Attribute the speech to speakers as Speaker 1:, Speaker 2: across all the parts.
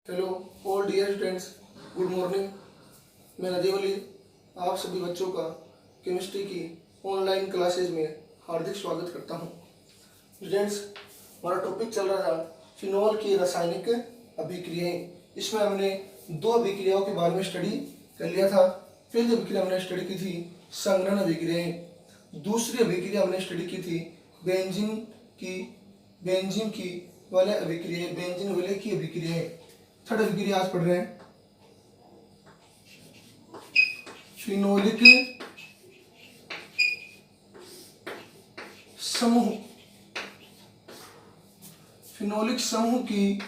Speaker 1: Hello all dear students, good morning. मैं नदीम अली आप सभी बच्चों का केमिस्ट्री की ऑनलाइन क्लासेज में हार्दिक स्वागत करता हूं। स्टूडेंट्स, हमारा टॉपिक चल रहा था फिनॉल की रासायनिक अभिक्रियाएं। इसमें हमने दो अभिक्रियाओं के बारे में स्टडी कर लिया था। पहली अभिक्रिया हमने स्टडी की थी संघनन अभिक्रियाएं। दूसरी अभिक्रिया हमने स्टडी की थी बेंजीन की वाले अभिक्रियाएं, बेंजीन वाले की अभिक्रियाएं। थर्ड अभिक्रिया आज पढ़ रहे हैं फिनोलिक समूह। फिनोलिक समूह की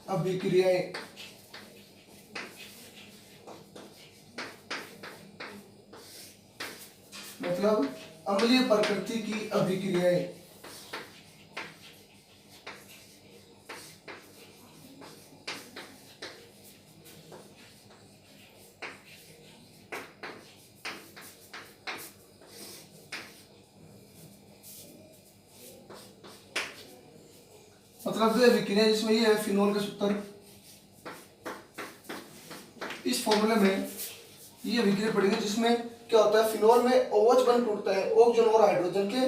Speaker 1: अभिक्रियाएं। मतलब अम्लीय प्रकृति की अभिक्रियाएं। मतलब अभिक्रिया जिसमें ये है फिनोल का सूत्र। इस फॉर्मूले में ये अभिक्रिया पड़ेगी जिसमें क्या होता है, फिनोल में OH बंध टूटता है, ऑक्सीजन और हाइड्रोजन के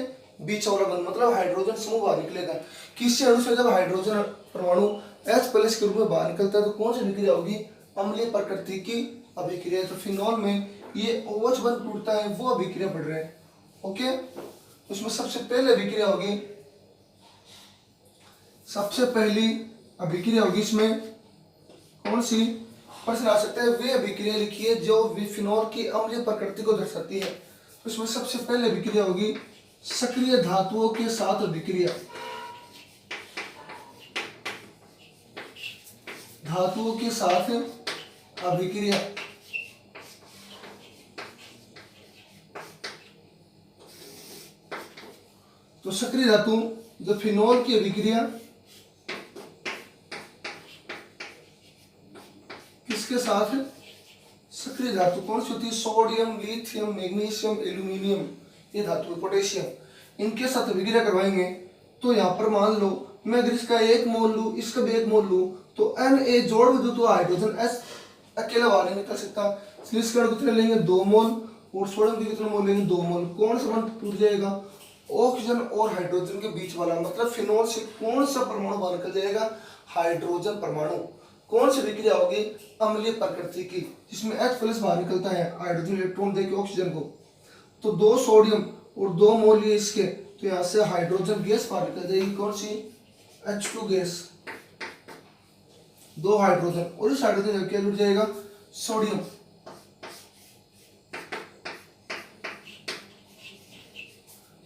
Speaker 1: बीच वाला बंध, मतलब हाइड्रोजन समूह बाहर निकलेगा। किसी अणु से जब हाइड्रोजन परमाणु H+ के रूप में बाहर निकलता है तो कौन सी अभिक्रिया होगी? अम्लीय प्रकृति की अभिक्रिया। तो फिनोल में ये OH बंध टूटता है, वो अभिक्रिया पढ़ रहे हैं। ओके, उसमें सबसे पहली अभिक्रिया होगी इसमें कौन सी? प्रश्न आ सकता है वे अभिक्रिया लिखिए जो फिनोल की अम्लीय प्रकृति को दर्शाती है। उसमें सबसे पहले अभिक्रिया होगी सक्रिय धातुओं के साथ अभिक्रिया। धातुओं के साथ अभिक्रिया। तो सक्रिय धातु जो फिनोल की अभिक्रिया किसके साथ? सक्रिय धातु कौन सी होती है? सोडियम, लिथियम, मैग्नीशियम, एल्यूमिनियम, ये धातु, पोटेशियम, इनके साथ अभिक्रिया करवाएंगे। तो यहाँ पर मान लो मैं अगर इसका एक मोल लूँ, इसका भी एक मोल लूँ, तो Na जोड़ भी दूँ तो हाइड्रोजन S अकेला बाहर नहीं निकल सकता। इसका कितने लेंगे? 2 मोल। और सोडियम के कितने मोल लेंगे? 2 मोल। कौन सा बंध टूट जाएगा? ऑक्सीजन और हाइड्रोजन के बीच वाला। मतलब फिनोल से कौन सा परमाणु बाहर निकल जाएगा? हाइड्रोजन परमाणु। कौन सी विक्रिया होगी? अम्लीय प्रकृति की, जिसमें H+ बाहर निकलता है हाइड्रोजन इलेक्ट्रॉन देके ऑक्सीजन को। तो 2 सोडियम और 2 मोल ये इसके, तो यहाँ से हाइड्रोजन गैस बाहर निकल जाएगी। कौन सी? H2 gas. 2 हाइड्रोजन, और इस हाइड्रोजन क्या जुड़ जाएगा? सोडियम।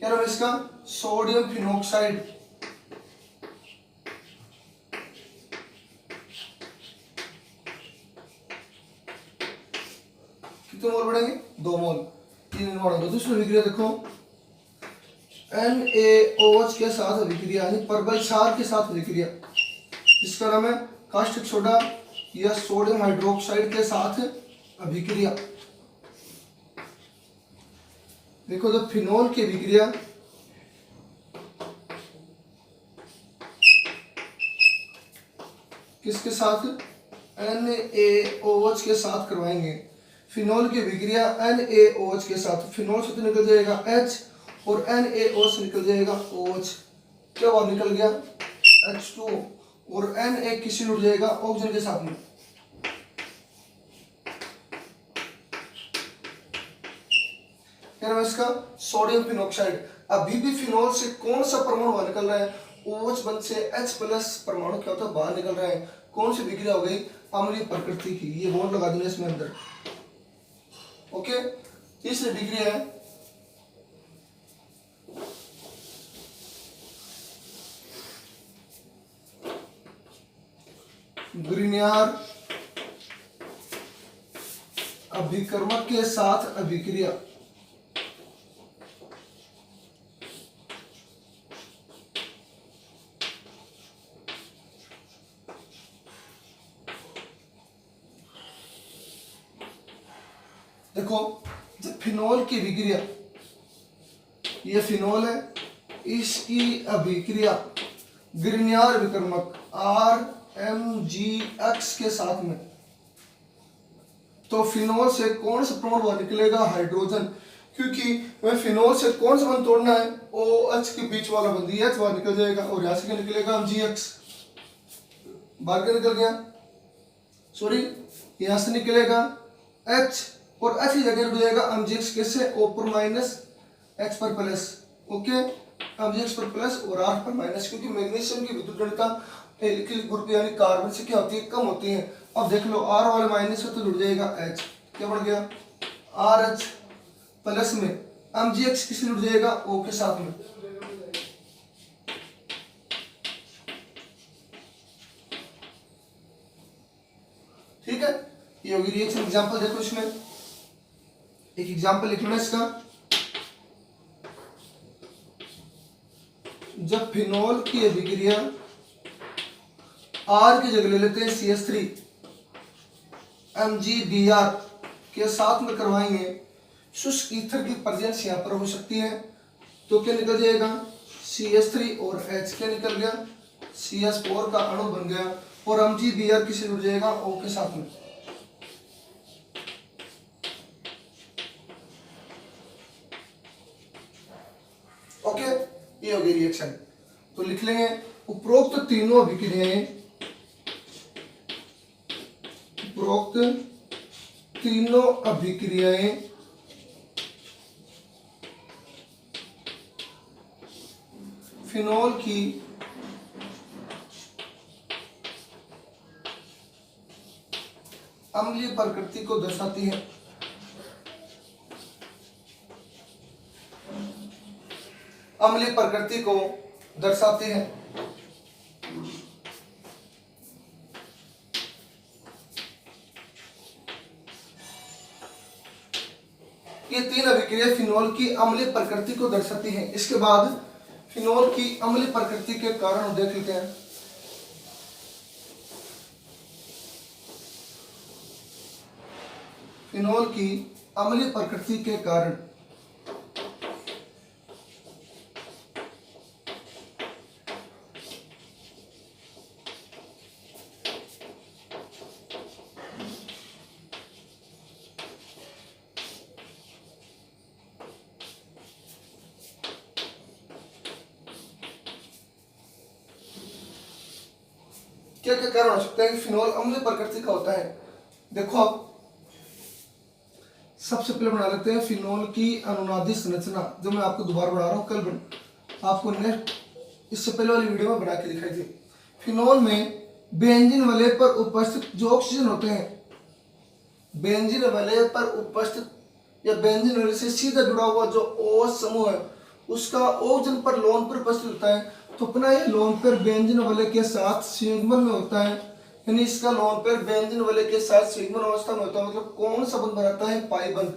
Speaker 1: क्या नाम है इसका? Sodium phenoxide. कितने मोल बढ़ेंगे? 2 मोल। 3 मोल। दूसरी अभिक्रिया देखो, NaOH के साथ अभिक्रिया, यानी परबल क्षार के साथ अभिक्रिया, जिसका नाम है कास्टिक सोडा या सोडियम हाइड्रोक्साइड के साथ अभिक्रिया। देखो जब फिनोल की अभिक्रिया किसके साथ? NaOH के साथ करवाएंगे। फिनोल की अभिक्रिया NaOH के साथ, फिनोल से तो निकल जाएगा H और NaOH से निकल जाएगा OH। क्या बाहर निकल गया? H2 और Na किसी जुड़ जाएगा? ऑक्सीजन के साथ में। क्या नाम है इसका? Sodium phenoxide. अभी भी फिनोल से कौन सा परमाणु बाहर निकल रहा है? OH बंध से H+ परमाणु क्या होता है? बाहर निकल रहा है। कौन सी विक्रिया हो गई? अम्लीय प्रकृति की। ये बॉन्ड लगा देंगे इसमें अंदर। ओके, तीसरी विक्रिया है ग्रिनियर अभिकर्मक के साथ अभिक्रिया। देखो जब फिनोल की अभिक्रिया, ये फिनोल है, इसकी अभिक्रिया ग्रिनियर विकर्मक MgX के साथ में, तो फिनोल से कौन सा प्रमाण बाहर निकलेगा? हाइड्रोजन, क्योंकि मैं फिनोल से कौन सा बंध तोड़ना है? OH के बीच वाला बंध, H बाहर निकल जाएगा और यहाँ से क्या निकलेगा? MgX बाहर क्या निकल गया? सॉरी, यहाँ से निकलेगा H और H की जगह रुक जाएगा MgX, कैसे? O पर माइनस H पर प्लस, ओके, MgX पर प्लस और R पर माइनस, क्योंकि मैग्नीशियम की विद्युत गणिता एल्किल ग्रुप यानी कार्बन से क्या होती है? कम होती है। अब देख लो, R वाले माइनस से तो जुड़ जाएगा H, क्या बढ़ गया? RH प्लस में MgX किससे जुड़ जाएगा? O के साथ में। ठीक है, ये होगी रिएक्शन। एग्जांपल देखो, इसमें एक एग्जांपल लिख लो इसका। जब फिनोल की अभिक्रिया R की जगह ले लेते हैं CH3 MgBr के साथ में करवाएंगे, शुष्क ईथर की प्रेजेंस यहाँ पर हो सकती है, तो क्या निकल जाएगा? CH3 और H क्या निकल गया? CH4 का अणु बन गया और MgBr किससे जुड़ जाएगा? O के साथ में। ओके, ये हो गई रिएक्शन। तो लिख लेंगे उपरोक्त तीनों अभिक्रियाएं, उपरोक्त तीनों अभिक्रियाएं फिनोल की अम्लीय प्रकृति को दर्शाती है। अम्लीय प्रकृति को दर्शाते हैं। ये तीन अभिक्रिया फिनोल की अम्लीय प्रकृति को दर्शाती हैं। इसके बाद फिनोल की अम्लीय प्रकृति के कारण देख लेते हैं। फिनोल की अम्लीय प्रकृति के कारण क्या क्या कारण हो सकते हैं कि फिनोल अम्लीय प्रकृति का होता है? देखो, आप सबसे पहले बना लेते हैं फिनोल की अनुनादी संरचना, जो मैं आपको दोबारा बना रहा हूँ, कल आपको नेक्स्ट इससे पहले वाली वीडियो में बना के दिखाई थी। फिनोल में बेंजीन वलय पर उपस्थित जो ऑक्सीजन होते हैं, बेंजीन वलय पर उपस्थित या बेंजीन वलय से सीधा जुड़ा हुआ जो OH समूह है, उसका ऑक्सीजन पर लोन पर उपस्थित होता है, तो अपना ये लोन पेयर बेंजीन वलय के साथ संयुग्मन में होता है, यानी इसका लोन पेयर बेंजीन वलय के साथ संयुग्मन अवस्था में होता है। मतलब कौन सा बंध बनाता है? पाई बंध,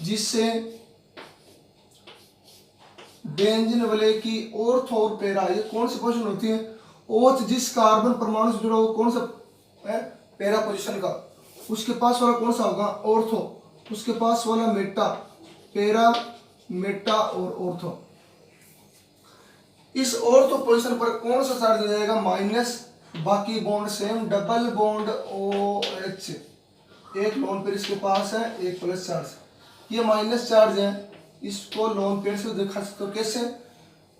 Speaker 1: जिससे बेंजीन वलय की ऑर्थो और पैरा, ये कौन सी पोजीशन होती है? OH जिस कार्बन परमाणु से जुड़ा हुआ कौन सा है? पैरा पोजीशन का, उसके पास वाला कौन सा होगा? ऑर्थो, उसके पास वाला मेटा, पैरा, मेटा और ऑर्थो। इस ऑर्थो पोजीशन पर कौन सा चार्ज आ जाएगा? माइनस, बाकी bond same, double bond OH, एक लोन पेयर इसके पास है, एक प्लस चार्ज, ये माइनस चार्ज है, इसको लोन पेयर से दिखा सकते हो। कैसे?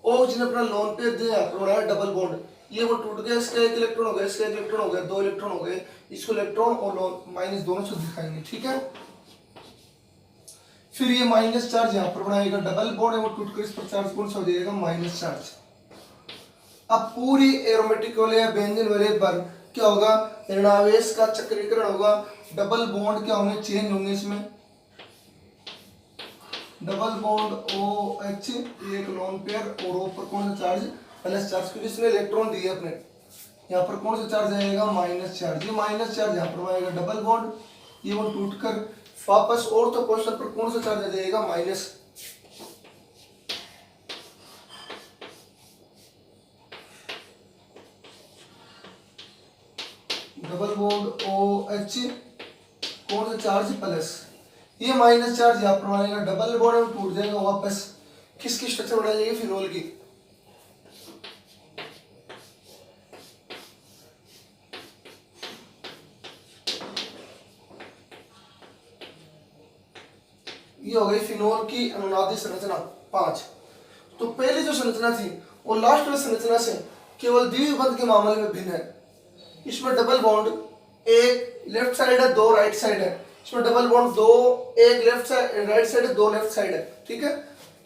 Speaker 1: OH ने अपना लोन पेयर दिया, बनाया डबल बॉन्ड, ये वो टूट गया, इसका एक इलेक्ट्रॉन हो गया, इसका एक इलेक्ट्रॉन हो गया, दो इलेक्ट्रॉन हो गए, इसको इलेक्ट्रॉन और लोन माइनस दोनों से दिखाएंगे। ठीक है, फिर ये माइनस चार्ज यहाँ पर बनाएगा, डबल बॉन्ड है वो टूटकर इस पर चार्ज कौन सा हो जाएगा? Minus charge. अब पूरी एरोमेटिक वलय या बेंजीन वलय पर क्या होगा? ऋणावेश का चक्रीकरण होगा, डबल बॉन्ड क्या होंगे? चेंज होंगे इसमें, डबल बॉन्ड OH, एक लोन पेयर और O पर कौन सा चार्ज? प्लस चार्ज, क्योंकि इसने इलेक्ट्रॉन दिए अपने, यहाँ पर कौन सा चार्ज आएगा? Minus charge. ये माइनस चार्ज यहाँ पर आएगा, डबल बॉन्ड, ये वो टूटकर वापस ऑर्थो पोजीशन पर कौन सा चार्ज आ जाएगा? माइनस। डबल बॉन्ड OH, कौन सा चार्ज? प्लस, ये माइनस चार्ज यहाँ पर आएगा, डबल बॉन्ड में टूट जाएगा वापस। किसकी स्ट्रक्चर बनाई जाएगी? फिनोल की। ये हो गई फिनोल की अनुनादी संरचना 5। तो पहली जो संरचना थी वो लास्ट वाली संरचना से केवल द्विबंध के मामले में भिन्न है। इसमें डबल बॉन्ड, एक लेफ्ट साइड है, दो राइट साइड है। इसमें डबल बॉन्ड दो, एक लेफ्ट साइड राइट साइड है, दो लेफ्ट साइड है। ठीक है,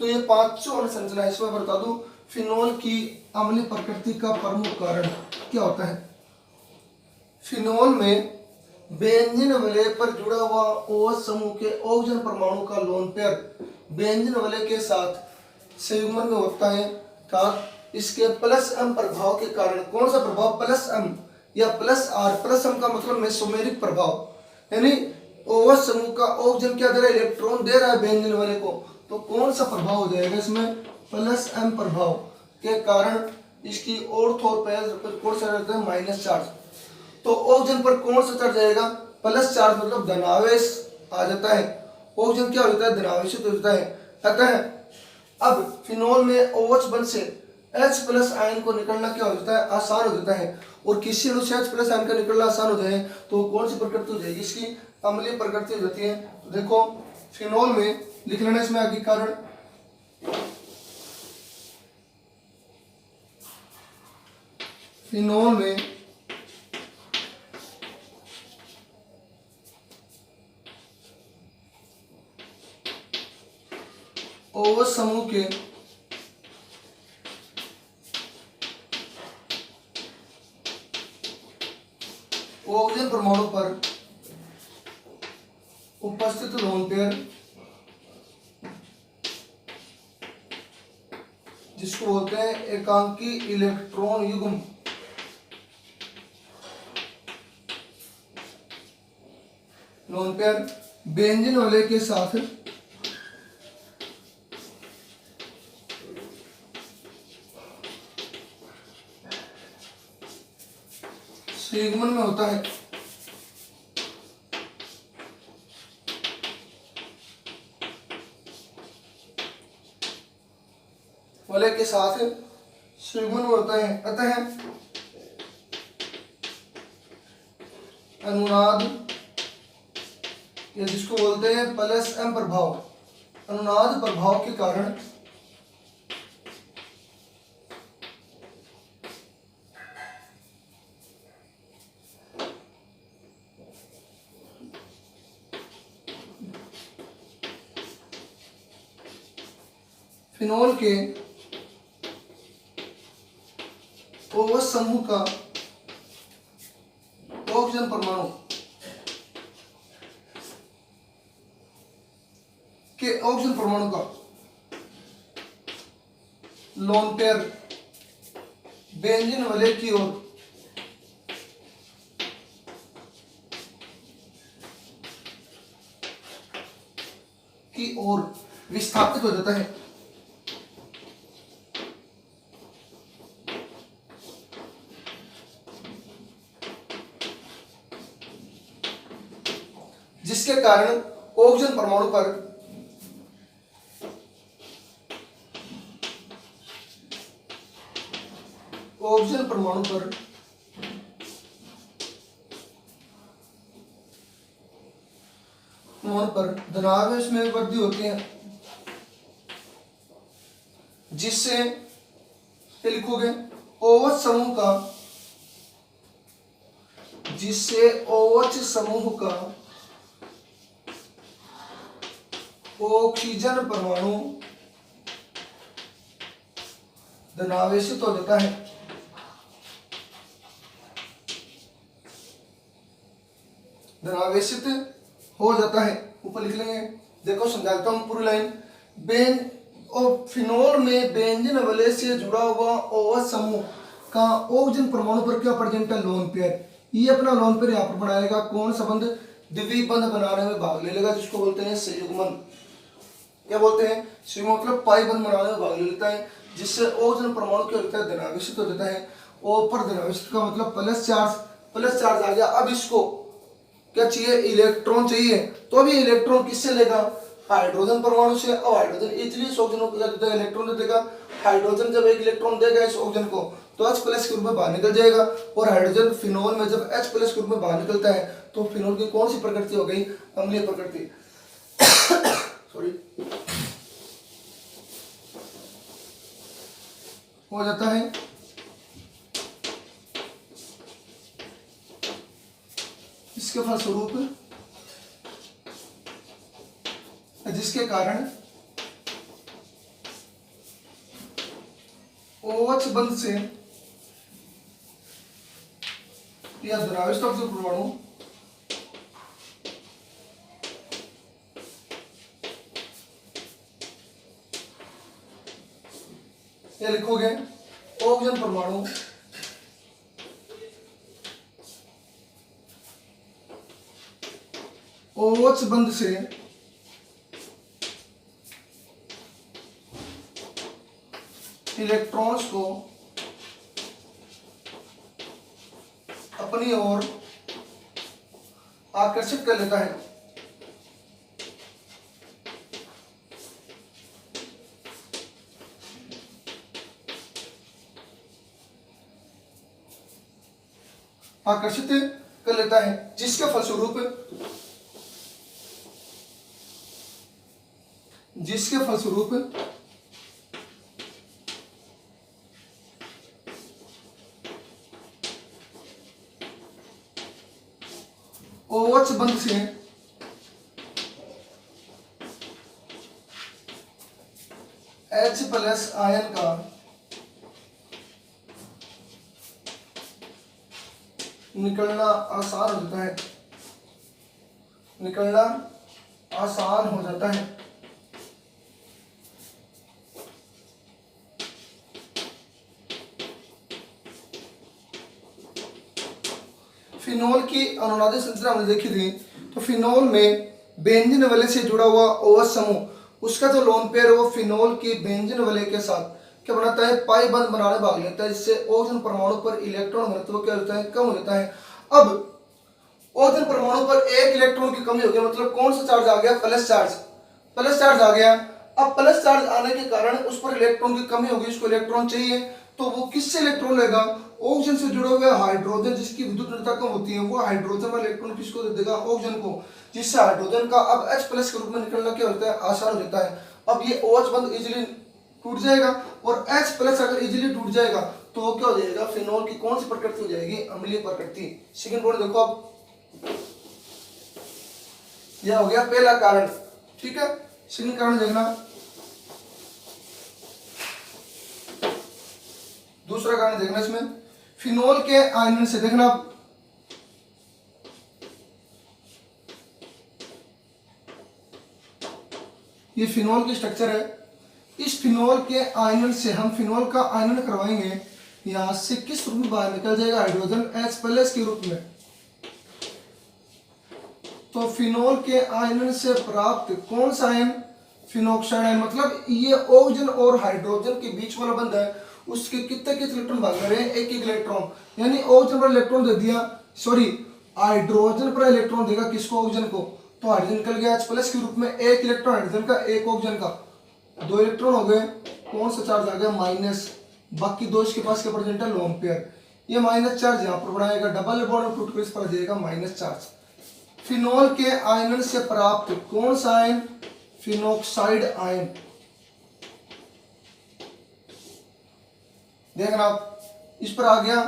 Speaker 1: तो ये पांचों संरचना है। इसमें बता दूं फिनोल की अम्लीय प्रकृति का प्रमुख कारण क्या होता है। फिनोल में बेंजीन वलय पर जुड़ा हुआ OH समूह के ऑक्सीजन परमाणु का लोन पेयर बेंजीन वलय के साथ संयुग्मन में होता है। इसके प्लस M प्रभाव के कारण, कौन सा प्रभाव, प्लस M या प्लस R। प्लस M का मतलब मेसोमेरिक प्रभाव, यानी OH समूह का ऑक्सीजन क्या दे रहा है, इलेक्ट्रॉन दे रहा है बेंजीन वलय को, तो कौन सा प्रभाव हो जाएगा इसमें, प्लस M प्रभाव के कारण इसकी ऑर्थो पर कौन सा रहता है, माइनस चार्ज। तो ऑक्सीजन पर कौन सा चढ़ जाएगा, प्लस चार्ज, मतलब धनावेश आ जाता है। ऑक्सीजन क्या होता है, धनावेशित हो जाता है। अतः अब फिनोल में OH बंध से H प्लस आयन को निकलना क्या हो जाता है, आसान हो जाता है। और किसी अणु से H प्लस आयन का निकलना आसान हो जाए तो कौन सी प्रकृति हो जाएगी, इसकी अम्लीय प्रकृति हो जाती है। तो देखो फिनोल में लिख लेना इसमें आगे कारण, फिनोल में OH समूह के ऑक्सीजन परमाणु पर उपस्थित लोन पेयर, जिसको बोलते हैं एकांकी इलेक्ट्रॉन युग्म, लोन पेयर बेंजीन वलय के साथ संयुग्मन में होता है। वलय के साथ संयुग्मन में होता है। अतः अनुनाद, या जिसको बोलते हैं प्लस M प्रभाव, अनुनाद प्रभाव के कारण फिनोल के OH समूह का ऑक्सीजन परमाणु के ऑक्सीजन परमाणु का लोन पेयर बेंजीन वलय की ओर विस्थापित हो जाता है। जिसके कारण ऑक्सीजन परमाणु पर धनावेश में वृद्धि होती है, जिससे क्या लिखोगे, OH समूह का, जिससे OH समूह का ऑक्सीजन परमाणु धनावेशित हो जाता है। धनावेशित हो जाता है, ऊपर लिख लेंगे। देखो समझाता हूं पूरी लाइन। फिनोल में बेंजीन वलय से जुड़ा हुआ OH समूह का ऑक्सीजन परमाणु पर क्या प्रेजेंट है, लोन पेयर। ये अपना लोन पेयर यहाँ पर बनाएगा, कौन सा बंध, द्विबंध बनाने में भाग ले लेगा, जिसको बोलते हैं संयुग्मन। क्या बोलते हैं, संयुग्मन मतलब पाई बंध बनाने में भाग ले लेता है, जिससे ऑक्सीजन परमाणु क्या होता है, धनावेशित हो जाता है। और पर धनावेशित का मतलब प्लस चार्ज आ गया। अब इसको क्या चाहिए, इलेक्ट्रॉन चाहिए। तो अभी इलेक्ट्रॉन किससे लेगा, हाइड्रोजन परमाणु से। अब हाइड्रोजन इजिली इस ऑक्सीजन को इलेक्ट्रॉन देगा। हाइड्रोजन जब एक इलेक्ट्रॉन देगा इस ऑक्सीजन को तो H प्लस के रूप में बाहर निकल जाएगा। और हाइड्रोजन फिनोल में जब H प्लस के रूप में बाहर निकलता है तो फिनोल की कौन सी प्रकृति हो गई, अम्लीय प्रकृति। सॉरी, हो जाता है। इसके फलस्वरूप जिसके कारण OH बंध से या द्रव्यस्थ ऑक्सीजन परमाणु ये लिखोगे ऑक्सीजन परमाणु OH बंध से इलेक्ट्रॉन्स को अपनी ओर आकर्षित कर लेता है। आकर्षित कर लेता है जिसके फलस्वरूप OH बंध से H+ आयन का निकलना आसान हो जाता है, निकलना आसान हो जाता है। फिनोल की अनुनादी संरचना हमने देखी थी, तो फिनोल में बेंजीन वलय से जुड़ा हुआ OH समूह, उसका जो लोन पेयर है वो फिनोल की बेंजीन वलय के साथ क्या बनाता है, पाई बंध बनाने भाग लेता है, जिससे ऑक्सीजन परमाणु पर इलेक्ट्रॉन घनत्व क्या होता है, कम हो जाता है। अब ऑक्सीजन परमाणु पर एक इलेक्ट्रॉन की कमी हो गई, मतलब कौन सा चार्ज आ गया, प्लस चार्ज आ गया। अब प्लस चार्ज आने के कारण उस पर इलेक्ट्रॉन की कमी होगी, उसको इलेक्ट्रॉन चाहिए, तो वो किससे इलेक्ट्रॉन लेगा, ऑक्सीजन से जुड़े हुए हाइड्रोजन जिसकी विद्युत ऋणता कम होती है, वो हाइड्रोजन वाला इलेक्ट्रॉन किसको दे देगा, ऑक्सीजन को, जिससे हाइड्रोजन का अब H+ के रूप में निकलना क्या होता है, आसान हो जाता है। अब ये OH बंध इजीली टूट जाएगा और H+ अगर इजीली टूट जाएगा तो क्या हो जाएगा, फिनोल की कौन सी प्रकृति हो जाएगी, अम्लीय प्रकृति। सेकंड पॉइंट देखो, अब यह हो गया पहला कारण, ठीक है। सेकंड कारण देखना, दूसरा कारण देखना, इसमें फिनोल के आयनन से देखना, ये फिनोल की स्ट्रक्चर है, इस फिनोल के आयनन से हम फिनोल का आयनन करवाएंगे, यहां से किस रूप में बाहर निकल जाएगा, हाइड्रोजन H+ के रूप में। तो फिनोल के आयनन से प्राप्त कौन सा आयन, फिनोक्साइड आयन, मतलब ये ऑक्सीजन और हाइड्रोजन के बीच वाला बंध है, उसके कितने इलेक्ट्रॉन भाग रहे हैं, एक इलेक्ट्रॉन, यानी ऑक्सीजन पर इलेक्ट्रॉन दे दिया, सॉरी हाइड्रोजन पर इलेक्ट्रॉन देगा किसको, ऑक्सीजन को, तो हाइड्रोजन निकल गया H+ के रूप में, एक इलेक्ट्रॉन हाइड्रोजन का, एक ऑक्सीजन का, 2 इलेक्ट्रॉन हो गए, कौन सा चार्ज आ गया, माइनस, बाकी दो इसके पास क्या प्रेजेंट है, लोन पेयर, ये माइनस चार्ज यहाँ पर बनाएगा, डबल बॉन्ड टूट कर इस पर आ जाएगा माइनस चार्ज। फिनोल के आयनन से प्राप्त कौन सा आयन, फिनोक्साइड आयन, देखना आप इस पर आ गया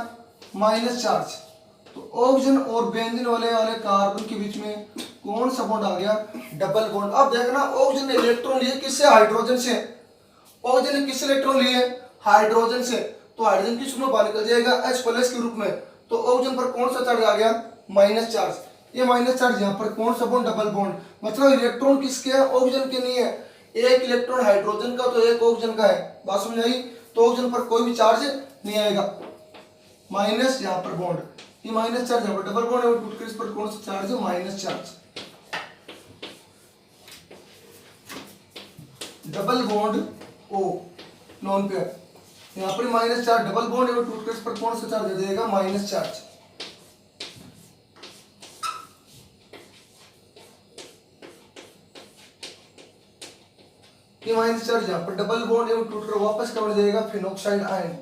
Speaker 1: माइनस चार्ज, तो ऑक्सीजन और बेंजीन वाले कार्बन के बीच में कौन सा बॉन्ड आ गया, डबल बॉन्ड। अब देखना ऑक्सीजन ने इलेक्ट्रॉन लिए किससे, हाइड्रोजन से, ऑक्सीजन ने किससे इलेक्ट्रॉन लिए, हाइड्रोजन से, तो हाइड्रोजन किस रूप में बाहर निकल जाएगा, H+ के रूप में, तो ऑक्सीजन पर कौन सा चार्ज आ गया, माइनस चार्ज, ये माइनस चार्ज यहाँ पर कौन सा बॉन्ड, डबल बॉन्ड, मतलब इलेक्ट्रॉन किसके है, ऑक्सीजन के नहीं है, एक इलेक्ट्रॉन हाइड्रोजन का तो एक ऑक्सीजन का है, बात समझ आई, तो ऑक्सीजन पर कोई भी चार्ज नहीं आएगा, माइनस यहाँ पर बॉन्ड, ये माइनस चार्ज यहाँ पर डबल बॉन्ड है, टूट कर इस पर कौन सा चार्ज है, minus charge, double bond O non pair, यहाँ पर माइनस चार्ज, डबल बॉन्ड है, टूट कर इस पर कौन सा चार्ज दे देगा, माइनस चार्ज। ये माइनस चार्ज यहाँ पर डबल बॉन्ड है, टूट कर वापस क्या बन जाएगा, फिनोक्साइड आयन।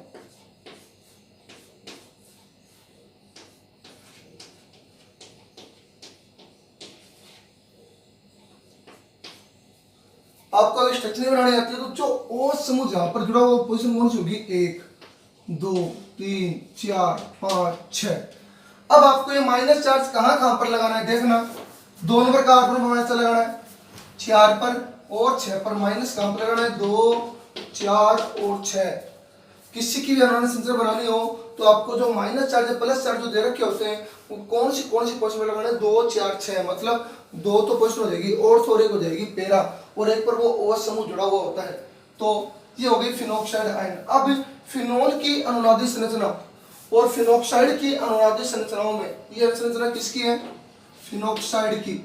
Speaker 1: आपको अगर स्ट्रक्चर नहीं बनानी आती है तो जो और समूह जहां पर जुड़ा हुआ पोजीशन कौन सी होगी, 1 2 3 4 5 6। अब आपको ये माइनस चार्ज कहां पर लगाना है, देखना 2 नंबर कार्बन पर माइनस लगाना है, 4 पर और 6 पर माइनस कहां पर लगाना है, 2 4 और 6। किसी की भी अनोनिक संख्या बनानी हो तो आपको जो माइनस चार्ज है प्लस चार्ज जो दे रखे होते हैं वो कौन सी पोजीशन में लगाना है, 2 4 6। मतलब 2 तो पोजीशन हो जाएगी और एक हो जाएगी पैरा, और एक पर वो और समूह जुड़ा हुआ होता है। तो ये हो गई फिनोक्साइड आयन। अब फिनोल की अनुनादी संरचना और फिनोक्साइड की अनुनादी संरचनाओं में ये संरचना किसकी है, फिनोक्साइड की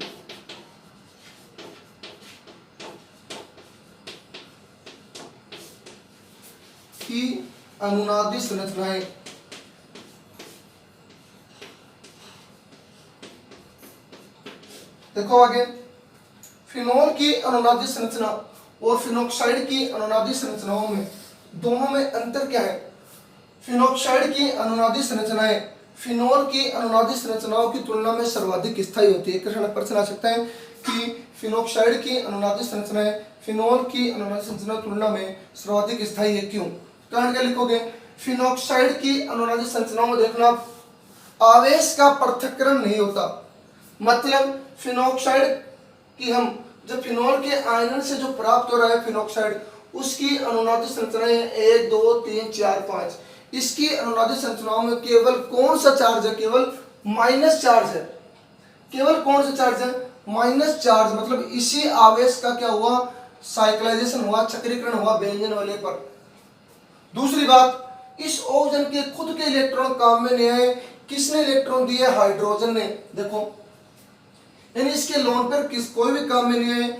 Speaker 1: अनुनादी संरचनाएं। देखो आगे, फिनोल की अनुनादी संरचना और फिनोक्साइड की अनुनादी संरचनाओं में दोनों में अंतर क्या है। फिनोक्साइड की अनुनादी संरचनाएं फिनोल की अनुनादी संरचनाओं की तुलना में सर्वाधिक स्थायी होती है। प्रश्न आ सकता है कि फिनोक्साइड की अनुनादी संरचनाएं फिनोल की अनुनादी संरचना की तुलना में सर्वाधिक स्थायी है, क्यों। कारण क्या लिखोगे, फिनोक्साइड की अनुनादी संरचनाओं में देखना आवेश का पृथक्करण नहीं होता। मतलब फिनोक्साइड की हम जब फिनोल के आयनन से जो प्राप्त हो रहा है फिनोक्साइड, उसकी अनुनादी संरचनाएं 1 2 3 4 5। इसकी अनुनादी संरचनाओं में केवल कौन सा चार्ज है, केवल माइनस चार्ज है। केवल कौन सा चार्ज है, माइनस चार्ज। मतलब इसी आवेश का क्या हुआ, साइक्लाइजेशन हुआ, चक्रीकरण हुआ बेंजीन वाले पर। दूसरी बात, इस ऑक्सीजन के खुद के इलेक्ट्रॉन काम में नहीं आए, किसने इलेक्ट्रॉन दिए, हाइड्रोजन ने। देखो यानी इसके लोन पर कोई भी काम में नहीं आए,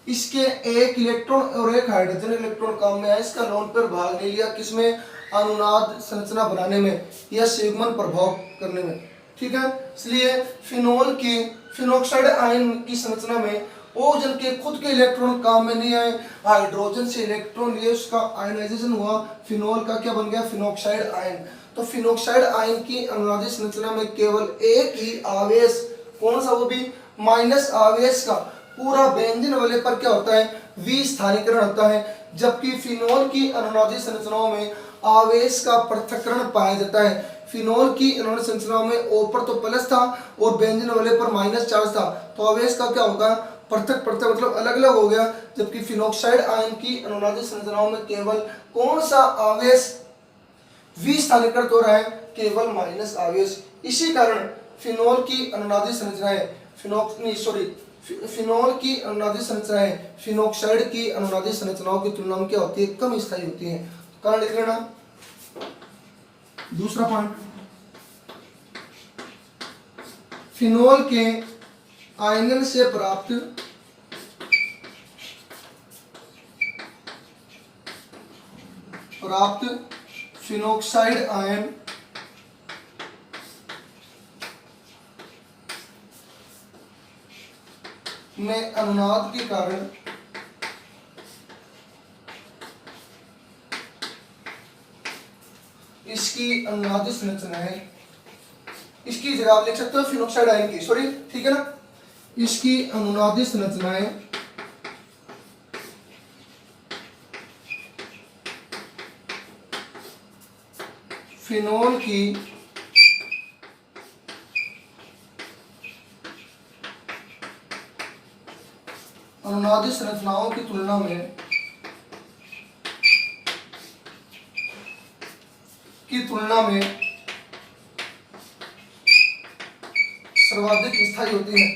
Speaker 1: इसके एक इलेक्ट्रॉन और एक हाइड्रोजन इलेक्ट्रॉन काम में आए, इसका लोन पर भाग नहीं लिया किसमें, अनुनाद संरचना बनाने में या सिग्मन प्रभाव करने में। ठीक है, इसलिए फिनोल की फिनोक्साइड आयन की संरचना में ऑक्सीजन के खुद के इलेक्ट्रॉन काम में नहीं आए, हाइड्रोजन से इलेक्ट्रॉन लिए, उसका आयनाइजेशन हुआ, फिनोल का क्या बन गया, फिनोक्साइड आयन। तो फिनोक्साइड आयन की अनुनादी संरचना में केवल एक ही आवेश, कौन सा, वो भी माइनस आवेश का पूरा बेंजीन वाले पर क्या होता है, विस्थानीकरण होता है। जबकि फिनोल की अनुनादी संरचनाओं में आवेश का पृथक्करण पाया जाता है। फिनोल की अनुनादी संरचनाओं में ऊपर तो प्लस था और बेंजीन वाले पर माइनस चार्ज था, तो आवेश का क्या होगा, पृथक मतलब अलग अलग हो गया। जबकि फिनोक्साइड आयन की अनुनादी संरचनाओं में केवल कौन सा आवेश विस्थानीकृत हो रहा है, केवल माइनस आवेश। इसी कारण फिनोल की अनुनादी संरचनाएं फिनोल की अनुनादी संरचनाएं फिनोक्साइड की अनुनादी संरचनाओं की तुलना में क्या होती है, कम स्थायी होती है। कारण लिख लेना। दूसरा पॉइंट, फिनोल के आयनन से प्राप्त फिनोक्साइड आयन में अनुनाद के कारण इसकी अनुनादी संरचना है, इसकी जगह आप लिख सकते हो फिनोक्साइड आयन की, सॉरी ठीक है ना, इसकी अनुनादी संरचनाएं फिनोल की अनुनादी संरचनाओं की तुलना में सर्वाधिक स्थायी होती है।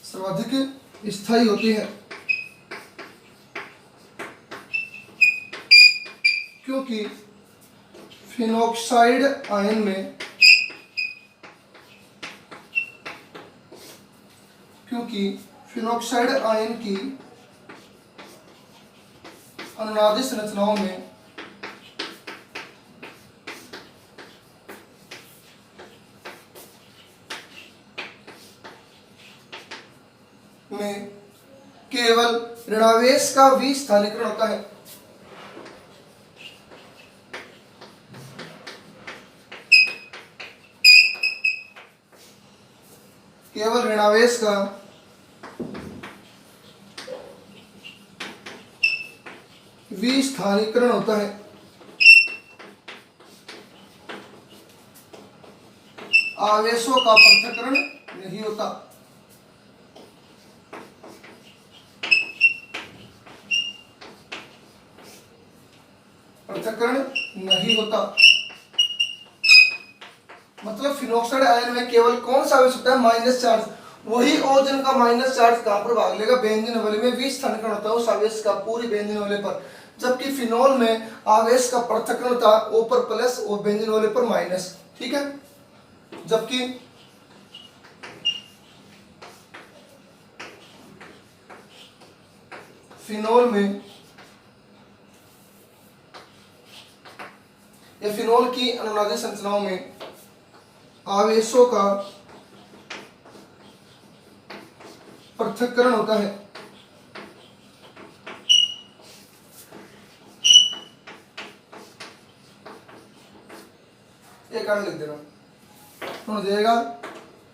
Speaker 1: सर्वाधिक स्थायी होती है क्योंकि फिनोक्साइड आयन में फिनोक्साइड आयन की अनुनादी संरचनाओं में केवल ऋणावेश का विस्थानीकरण होता है। केवल ऋणावेश का विस्थानीकरण होता है। आवेशों का पृथक्करण नहीं होता। पृथक्करण नहीं होता मतलब फिनोक्साइड आयन में केवल कौन सा आवेश होता है? Minus charge. वही ओजन का माइनस चार्ज कहां पर भाग लेगा? बेंजीन वाले में विस्थानीकरण होता है उस आवेश का पूरी बेंजीन वाले पर, जबकि फिनोल में आवेश का पृथक्करण था ऊपर प्लस और बेंजीन वाले पर माइनस। ठीक है, जबकि फिनोल में या फिनोल की अनुनादी संरचनाओं में आवेशों का पृथक्करण होता है। एक कारण लिख देना हो जाएगा।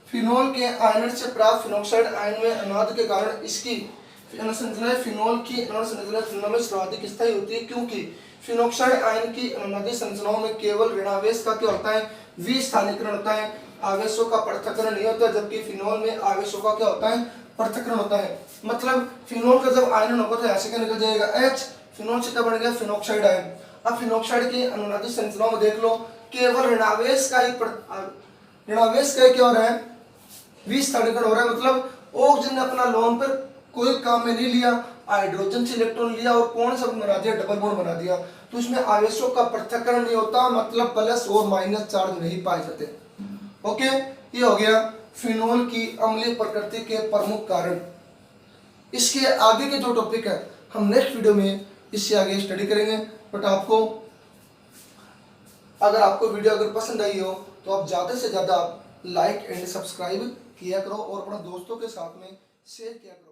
Speaker 1: फिनोल के आयन से प्राप्त फिनोक्साइड आयन में अनुनाद के कारण इसकी अनुसंरचना फिनोल की अनुसंरचना तुलना में सर्वाधिक स्थायी होती है, क्योंकि फिनोक्साइड आयन की अनुनादी संरचनाओं में केवल ऋणावेश का क्या होता है? विस्थानीकरण होता है, आवेशों का पृथक्करण नहीं होता, जबकि फिनोल में आवेशों का क्या होता है? पृथक्करण होता है। मतलब फिनोल का जब आयन होगा तो ऐसे क्या निकल जाएगा? H। फिनोल से क्या बन गया? Phenoxide ion. अब फिनोक्साइड की अनुनादी संरचनाओं में देख लो, केवल ऋणावेश का ही क्या हो रहा है? विस्थानीकरण हो रहा है। मतलब ऑक्सीजन ने अपना लोन पर कोई काम में नहीं लिया, हाइड्रोजन से इलेक्ट्रॉन लिया और कौन सा बना दिया? डबल बॉन्ड बना दिया। तो इसमें आवेशों का पृथक्करण नहीं होता, मतलब प्लस और माइनस चार्ज नहीं पाए जाते। ओके, ये हो गया फिनोल की अम्लीय प्रकृति के प्रमुख कारण। इसके आगे के जो टॉपिक है हम नेक्स्ट वीडियो में इससे आगे स्टडी करेंगे। बट अगर आपको वीडियो अगर पसंद आई हो तो आप ज़्यादा से ज़्यादा लाइक एंड सब्सक्राइब किया करो और अपने दोस्तों के साथ में शेयर किया करो।